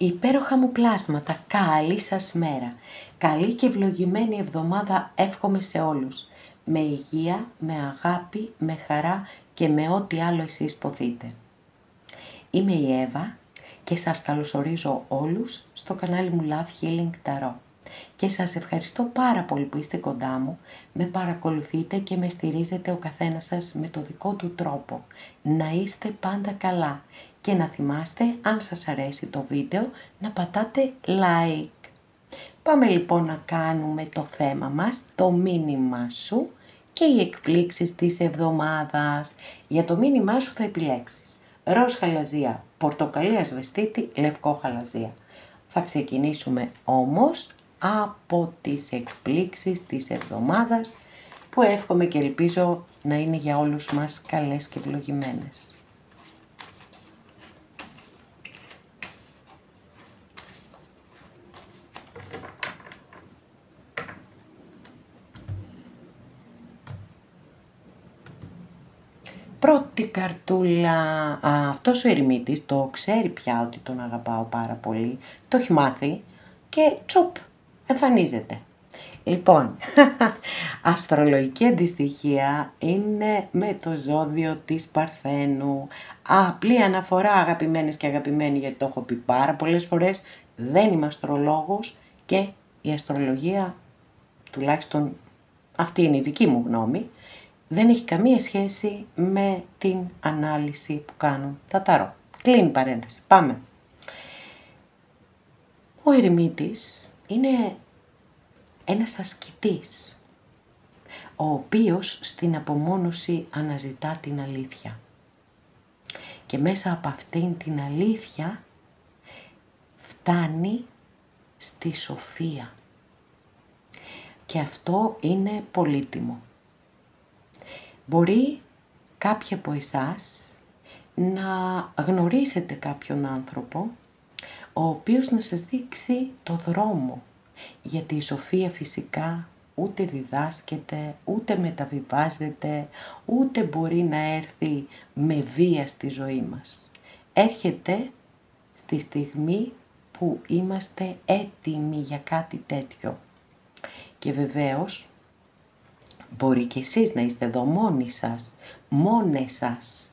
Υπέροχα μου πλάσματα, καλή σας μέρα. Καλή και ευλογημένη εβδομάδα εύχομαι σε όλους. Με υγεία, με αγάπη, με χαρά και με ό,τι άλλο εσείς ποθείτε. Είμαι η Εύα και σας καλωσορίζω όλους στο κανάλι μου Love Healing Tarot. Και σας ευχαριστώ πάρα πολύ που είστε κοντά μου, με παρακολουθείτε και με στηρίζετε ο καθένας σας με το δικό του τρόπο. Να είστε πάντα καλά και να θυμάστε, αν σας αρέσει το βίντεο, να πατάτε like. Πάμε λοιπόν να κάνουμε το θέμα μας, το μήνυμά σου και οι εκπλήξεις της εβδομάδας. Για το μήνυμά σου θα επιλέξεις ροζ χαλαζία, πορτοκαλί ασβεστίτη, λευκό χαλαζία. Θα ξεκινήσουμε όμως από τις εκπλήξεις της εβδομάδας που εύχομαι και ελπίζω να είναι για όλους μας καλές και ευλογημένες. Πρώτη καρτούλα, αυτός ο ερημίτης το ξέρει πια ότι τον αγαπάω πάρα πολύ, το έχει μάθει και τσουπ, εμφανίζεται. Λοιπόν, αστρολογική αντιστοιχεία είναι με το ζώδιο της Παρθένου. Απλή αναφορά αγαπημένες και αγαπημένοι, γιατί το έχω πει πάρα πολλές φορές, δεν είμαι αστρολόγος και η αστρολογία, τουλάχιστον αυτή είναι η δική μου γνώμη, δεν έχει καμία σχέση με την ανάλυση που κάνουν τα ταρό. Κλείνει παρένθεση. Πάμε. Ο ερημίτης είναι ένας ασκητής, ο οποίος στην απομόνωση αναζητά την αλήθεια. Και μέσα από αυτήν την αλήθεια φτάνει στη σοφία. Και αυτό είναι πολύτιμο. Μπορεί κάποιοι από εσάς να γνωρίσετε κάποιον άνθρωπο ο οποίος να σας δείξει το δρόμο, γιατί η σοφία φυσικά ούτε διδάσκεται, ούτε μεταβιβάζεται, ούτε μπορεί να έρθει με βία στη ζωή μας. Έρχεται στη στιγμή που είμαστε έτοιμοι για κάτι τέτοιο. Και βεβαίως μπορεί και εσείς να είστε εδώ μόνοι σας, μόνες σας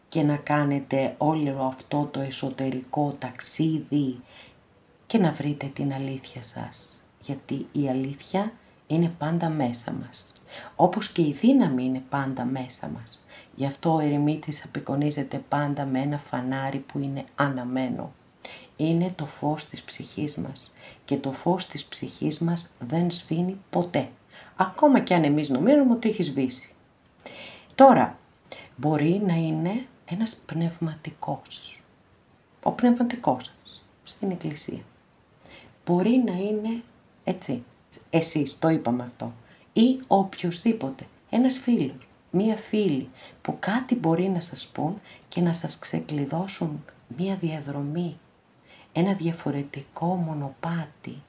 και να κάνετε όλο αυτό το εσωτερικό ταξίδι και να βρείτε την αλήθεια σας. Γιατί η αλήθεια είναι πάντα μέσα μας. Όπως και η δύναμη είναι πάντα μέσα μας. Γι' αυτό ο ερημίτης απεικονίζεται πάντα με ένα φανάρι που είναι αναμένο. Είναι το φως της ψυχής μας και το φως της ψυχής μας δεν σβήνει ποτέ. Ακόμα και αν εμείς νομίζουμε ότι έχει σβήσει. Τώρα, μπορεί να είναι ένας πνευματικός. Ο πνευματικός σας στην εκκλησία. Μπορεί να είναι έτσι, εσείς το είπαμε αυτό. Ή οποιοσδήποτε, ένας φίλος, μία φίλη που κάτι μπορεί να σας πούν και να σας ξεκλειδώσουν μία διαδρομή, ένα διαφορετικό μονοπάτι.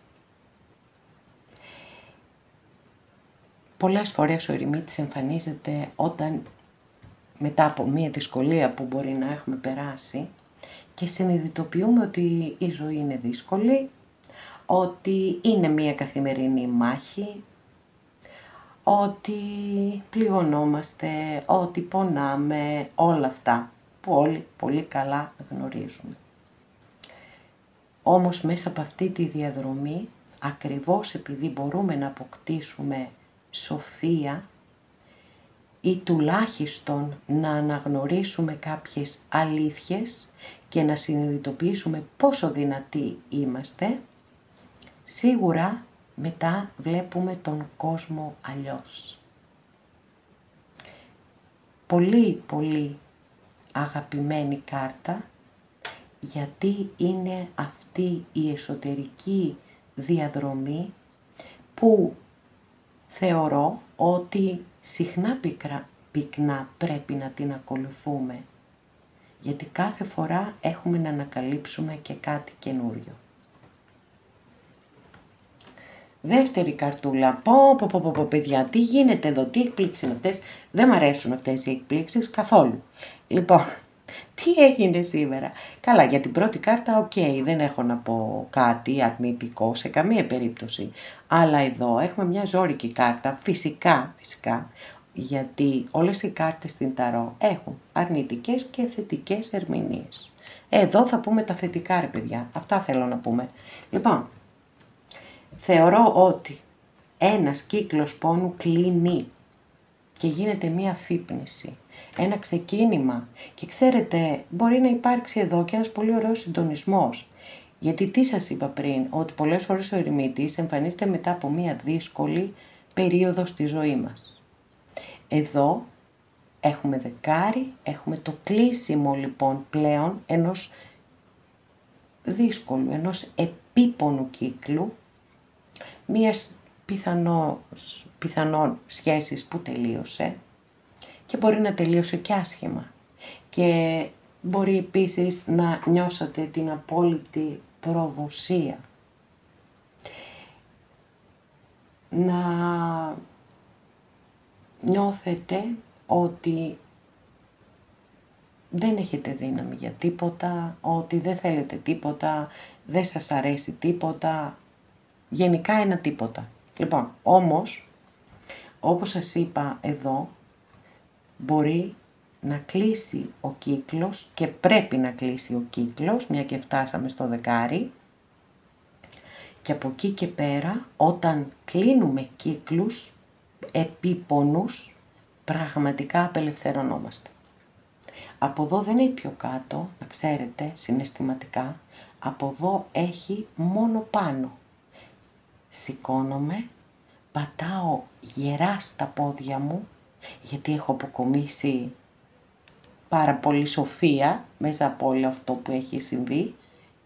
Πολλές φορές ο ερημίτης εμφανίζεται όταν μετά από μία δυσκολία που μπορεί να έχουμε περάσει και συνειδητοποιούμε ότι η ζωή είναι δύσκολη, ότι είναι μία καθημερινή μάχη, ότι πληγωνόμαστε, ότι πονάμε, όλα αυτά που όλοι πολύ καλά γνωρίζουμε. Όμως μέσα από αυτή τη διαδρομή, ακριβώς επειδή μπορούμε να αποκτήσουμε σοφία ή τουλάχιστον να αναγνωρίσουμε κάποιες αλήθειες και να συνειδητοποιήσουμε πόσο δυνατοί είμαστε, σίγουρα μετά βλέπουμε τον κόσμο αλλιώς. Πολύ πολύ αγαπημένη κάρτα, γιατί είναι αυτή η εσωτερική διαδρομή που θεωρώ ότι συχνά πυκνά πρέπει να την ακολουθούμε, γιατί κάθε φορά έχουμε να ανακαλύψουμε και κάτι καινούριο. Δεύτερη καρτούλα, πω παιδιά, τι γίνεται εδώ, τι εκπλήξεις είναι αυτές, δεν μ' αρέσουν αυτές οι εκπλήξεις καθόλου. Λοιπόν, Τι έγινε σήμερα? Καλά, για την πρώτη κάρτα, οκ, δεν έχω να πω κάτι αρνητικό σε καμία περίπτωση. Αλλά εδώ έχουμε μια ζώρικη κάρτα, φυσικά, γιατί όλες οι κάρτες στην Ταρό έχουν αρνητικές και θετικές ερμηνείες. Εδώ θα πούμε τα θετικά, ρε παιδιά, αυτά θέλω να πούμε. Λοιπόν, θεωρώ ότι ένας κύκλος πόνου κλείνει και γίνεται μία αφύπνιση, ένα ξεκίνημα, και ξέρετε, μπορεί να υπάρξει εδώ και ένας πολύ ωραίος συντονισμός. Γιατί τι σας είπα πριν, ότι πολλές φορές ο ερημίτης εμφανίζεται μετά από μία δύσκολη περίοδο στη ζωή μας. Εδώ έχουμε δεκάρι, έχουμε το κλείσιμο λοιπόν πλέον ενός δύσκολου, ενός επίπονου κύκλου, μίας πιθανόν σχέσης που τελείωσε και μπορεί να τελείωσε και άσχημα. Και μπορεί επίσης να νιώσατε την απόλυτη προδοσία. Να νιώθετε ότι δεν έχετε δύναμη για τίποτα, ότι δεν θέλετε τίποτα, δεν σας αρέσει τίποτα, γενικά ένα τίποτα. Λοιπόν, όμως, όπως σας είπα εδώ, μπορεί να κλείσει ο κύκλος και πρέπει να κλείσει ο κύκλος, μια και φτάσαμε στο δεκάρι, και από εκεί και πέρα, όταν κλείνουμε κύκλους επίπονους, πραγματικά απελευθερωνόμαστε. Από εδώ δεν έχει πιο κάτω, να ξέρετε, συναισθηματικά, από εδώ έχει μόνο πάνω. Σηκώνομαι, πατάω γερά στα πόδια μου, γιατί έχω αποκομίσει πάρα πολύ σοφία μέσα από όλο αυτό που έχει συμβεί,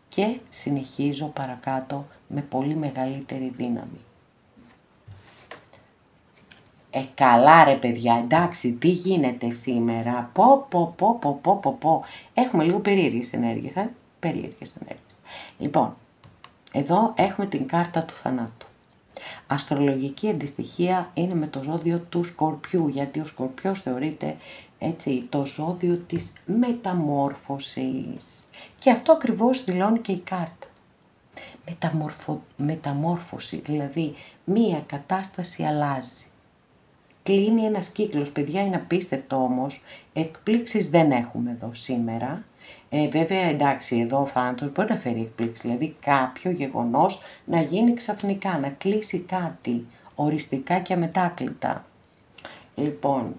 και συνεχίζω παρακάτω με πολύ μεγαλύτερη δύναμη. Καλά ρε παιδιά, εντάξει, τι γίνεται σήμερα, πω. Έχουμε λίγο περίεργες ενέργειες, περίεργες ενέργειες. Λοιπόν, εδώ έχουμε την κάρτα του θανάτου. Αστρολογική αντιστοιχεία είναι με το ζώδιο του Σκορπιού, γιατί ο Σκορπιός θεωρείται έτσι το ζώδιο της μεταμόρφωσης. Και αυτό ακριβώς δηλώνει και η κάρτα. Μεταμόρφωση, δηλαδή μία κατάσταση αλλάζει. Κλείνει ένας κύκλος, παιδιά, είναι απίστευτο όμως, εκπλήξεις δεν έχουμε εδώ σήμερα. Βέβαια, εντάξει, εδώ ο θάνατος μπορεί να φέρει εκπλήξεις, δηλαδή κάποιο γεγονός να γίνει ξαφνικά, να κλείσει κάτι, οριστικά και αμετάκλητα. Λοιπόν,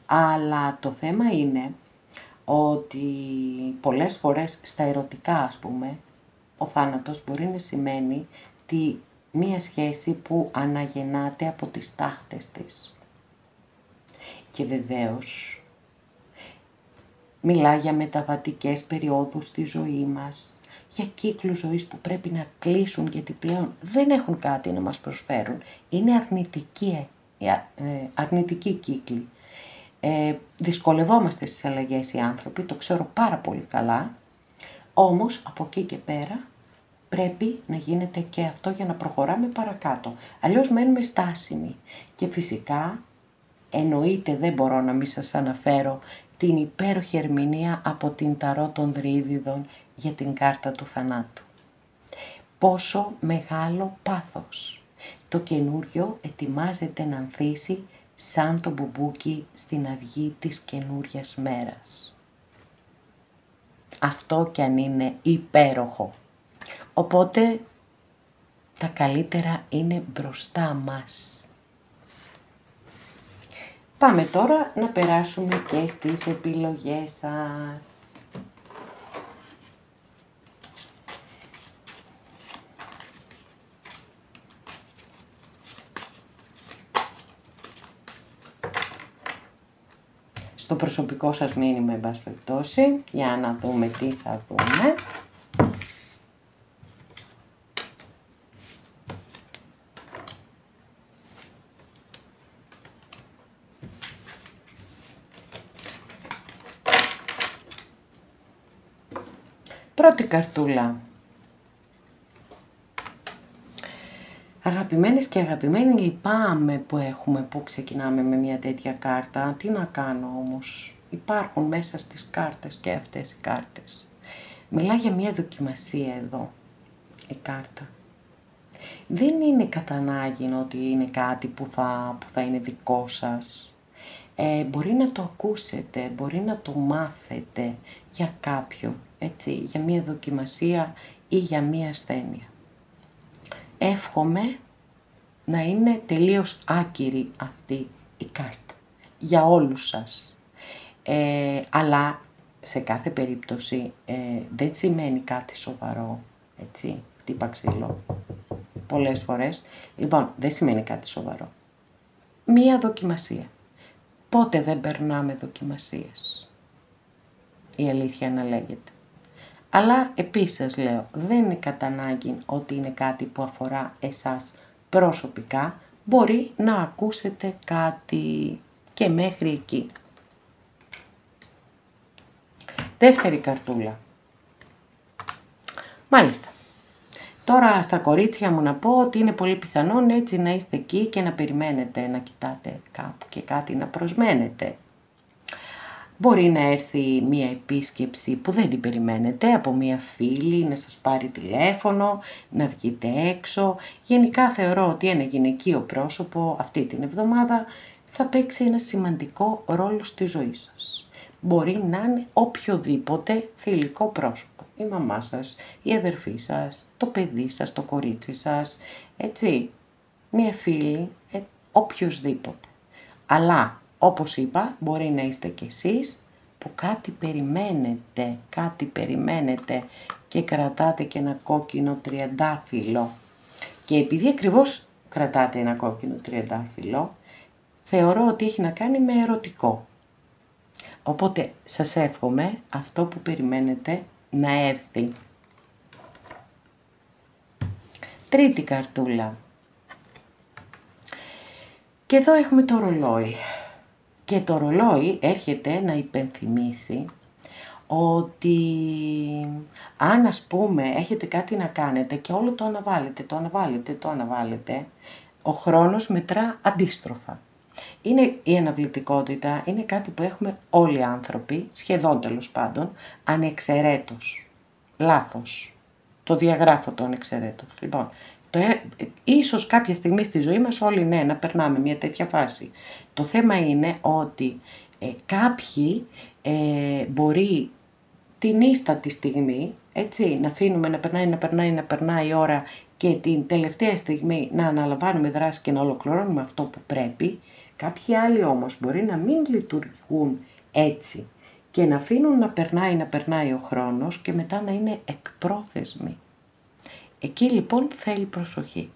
αλλά το θέμα είναι ότι πολλές φορές στα ερωτικά, ας πούμε, ο θάνατος μπορεί να σημαίνει μία σχέση που αναγεννάται από τις τάχτες της. Και βεβαίως μιλά για μεταβατικές περιόδους στη ζωή μας, για κύκλους ζωής που πρέπει να κλείσουν, γιατί πλέον δεν έχουν κάτι να μας προσφέρουν. Είναι αρνητικοί κύκλοι. Δυσκολευόμαστε στις αλλαγές οι άνθρωποι, το ξέρω πάρα πολύ καλά, όμως από εκεί και πέρα πρέπει να γίνεται και αυτό για να προχωράμε παρακάτω. Αλλιώς μένουμε στάσιμοι. Και φυσικά, εννοείται δεν μπορώ να μην σας αναφέρω την υπέροχη ερμηνεία από την Ταρό των Δρύδιδων για την κάρτα του θανάτου. Πόσο μεγάλο πάθος. Το καινούριο ετοιμάζεται να ανθίσει σαν το μπουμπούκι στην αυγή της καινούριας μέρας. Αυτό κι αν είναι υπέροχο. Οπότε τα καλύτερα είναι μπροστά μας. Πάμε τώρα να περάσουμε και στις επιλογές σας. Στο προσωπικό σας μήνυμα, εν πάση περιπτώσει, για να δούμε τι θα δούμε. Πρώτη καρτούλα. Αγαπημένες και αγαπημένοι, λυπάμαι που ξεκινάμε με μια τέτοια κάρτα. Τι να κάνω όμως. υπάρχουν μέσα στις κάρτες και αυτές οι κάρτες. Μιλά για μια δοκιμασία εδώ η κάρτα. Δεν είναι κατά ανάγκη ότι είναι κάτι που θα είναι δικό σας. Μπορεί να το ακούσετε, μπορεί να το μάθετε για κάποιον, έτσι, για μια δοκιμασία ή για μια ασθένεια. Εύχομαι να είναι τελείως άκυρη αυτή η κάρτα για όλους σας. Αλλά σε κάθε περίπτωση δεν σημαίνει κάτι σοβαρό, έτσι, χτύπα ξύλο πολλές φορές. Λοιπόν, δεν σημαίνει κάτι σοβαρό. Μία δοκιμασία. Πότε δεν περνάμε δοκιμασίες, η αλήθεια να λέγεται. Αλλά επίσης σας λέω, δεν είναι κατά ανάγκη ότι είναι κάτι που αφορά εσάς προσωπικά. Μπορεί να ακούσετε κάτι και μέχρι εκεί. Δεύτερη καρτούλα. Μάλιστα. Τώρα στα κορίτσια μου να πω ότι είναι πολύ πιθανόν έτσι να είστε εκεί και να περιμένετε, να κοιτάτε κάπου και κάτι να προσμένετε. Μπορεί να έρθει μία επίσκεψη που δεν την περιμένετε από μία φίλη, να σας πάρει τηλέφωνο, να βγείτε έξω. Γενικά θεωρώ ότι ένα γυναικείο πρόσωπο αυτή την εβδομάδα θα παίξει ένα σημαντικό ρόλο στη ζωή σας. Μπορεί να είναι οποιοδήποτε θηλυκό πρόσωπο. Η μαμά σας, η αδερφή σας, το παιδί σας, το κορίτσι σας, έτσι, μία φίλη, οποιοσδήποτε. Αλλά, όπως είπα, μπορεί να είστε κι εσείς που κάτι περιμένετε και κρατάτε και ένα κόκκινο τριαντάφυλλο. Και επειδή ακριβώς κρατάτε ένα κόκκινο τριαντάφυλλο, θεωρώ ότι έχει να κάνει με ερωτικό. Οπότε σας εύχομαι αυτό που περιμένετε να έρθει. Τρίτη καρτούλα. Και εδώ έχουμε το ρολόι. Και το ρολόι έρχεται να υπενθυμίσει ότι αν ας πούμε έχετε κάτι να κάνετε και όλο το αναβάλλετε, ο χρόνος μετρά αντίστροφα. Η αναβλητικότητα είναι κάτι που έχουμε όλοι οι άνθρωποι, σχεδόν τέλος πάντων, ανεξαιρέτως. Λάθος. Το διαγράφω το ανεξαιρέτως. Λοιπόν, ίσως κάποια στιγμή στη ζωή μας όλοι να περνάμε μια τέτοια φάση. Το θέμα είναι ότι κάποιοι μπορεί την ίστατη στιγμή, έτσι, να αφήνουμε να περνάει η ώρα και την τελευταία στιγμή να αναλαμβάνουμε δράση και να ολοκληρώνουμε αυτό που πρέπει. Κάποιοι άλλοι όμως μπορεί να μην λειτουργούν έτσι και να αφήνουν να περνάει ο χρόνος και μετά να είναι εκπρόθεσμοι. Εκεί λοιπόν θέλει προσοχή.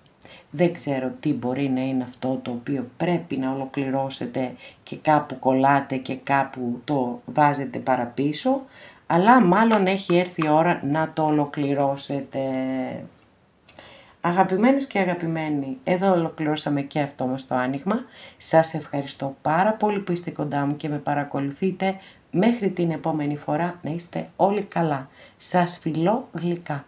Δεν ξέρω τι μπορεί να είναι αυτό το οποίο πρέπει να ολοκληρώσετε και κάπου κολλάτε και κάπου το βάζετε παραπίσω, αλλά μάλλον έχει έρθει η ώρα να το ολοκληρώσετε. Αγαπημένες και αγαπημένοι, εδώ ολοκληρώσαμε και αυτό μας το άνοιγμα. Σας ευχαριστώ πάρα πολύ που είστε κοντά μου και με παρακολουθείτε. Μέχρι την επόμενη φορά να είστε όλοι καλά. Σας φιλώ γλυκά.